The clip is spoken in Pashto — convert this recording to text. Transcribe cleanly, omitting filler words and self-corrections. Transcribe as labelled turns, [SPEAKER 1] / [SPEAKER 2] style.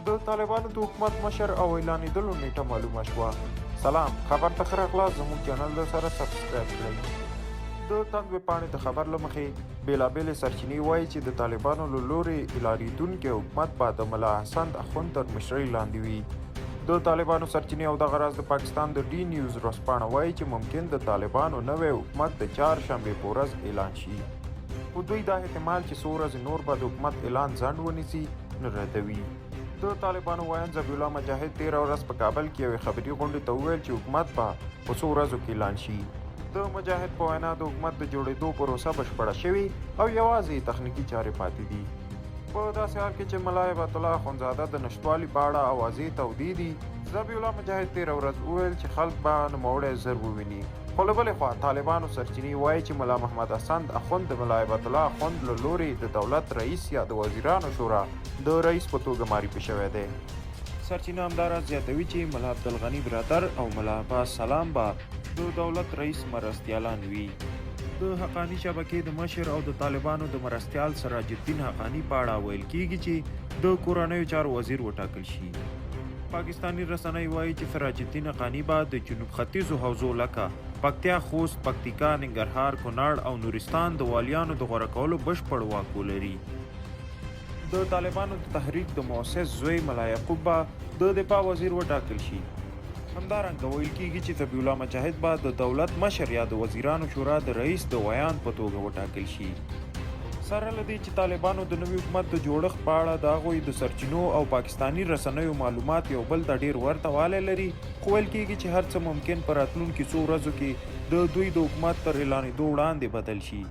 [SPEAKER 1] د طالبانو د حکومت مشر او اعلانېدلو نیټه معلومه شوه. سلام، خبر ته ښه راغلاست. زموږ چینل د سره سبسکرایب کړئ. د طنز ویبپاڼې د خبر له مخې بېلابېلې سرچینې وایي چې د طالبانو له لورې اعلانېدونکی حکومت به د ملا حسن اخوند تر مشرۍ لاندې وي. د طالبانو سرچینې او دغه راز د پاکستان د ډي نیوز ورځپاڼه وایي چې ممکن د طالبانو نوی حکومت د چهارشنبې په ورځ اعلان شي. خو دوی دا احتمال چې څو ورځې نور به د حکومت اعلان ځنډ ونیسي نه ردوي. د طالبانو وایي ذبیح الله مجاهد 13 ورځ په کابل کې یوې خبري غونډې ته وویل چې حکومت به په څو ورځو کې اعلان شي. د مجاهد په وینا د حکومت د جوړېدو پروسه بشپړه شوې او یوازې تخنیکي چارې پاتې دي. په داسې حال کې چې ملا هیبت الله اخندزاده د نشتوالي په اړه اوازې تودې دي، ذبیح الله مجاهد 13 ورځ وویل چې خلک به نوموړی ژر وویني. خو له بلې خوا طالبانو سرچینې وایي چې ملا محمد حسن اخوند د ملا هیبت الله اخوند له لورې د دولت رئیس یا د وزیرانو شورا د رئیس په توګه معرفي شوی دی. سرچینه همداراز زیاتوي چې ملا عبدالغني برادر او ملا عباس سلام به د دولت رئیس مرستیالان وي. د حقانی شبکې د مشر او د طالبانو د مرستیال سراج الدین حقانی په اړه ویل کیږي چې د کورنیو چارو وزیر وټاکل شي. پاکستانی رسنۍ وایي چې سراج الدین حقانی به د جنوب ختیځو حوزو لکه پکتیا، خوست، پکتیکا، ننګرهار، کونړ او نورستان د والیانو د غوره کولو بشپړ واک ولري. د طالبانو د تحریک د مؤسس زوی ملا یعقوب به د دفاع وزیر وټاکل شي. همدارنګه ویل کیږي چې ذبیح الله مجاهد به د دولت مشر یا د وزیرانو شورا د رئیس د ویان په توګه وټاکل شي. سره له دې چې طالبانو د نوي حکومت د جوړښت په اړه د هغوی د سرچینو او پاکستاني رسنیو معلومات یو بل ته ډیر ورته والی لري، خو ویل کیږي چې هر څه ممکن په راتلونکي څو ورځو کې د دوی د حکومت تر اعلانېدو وړاندې بدل شي.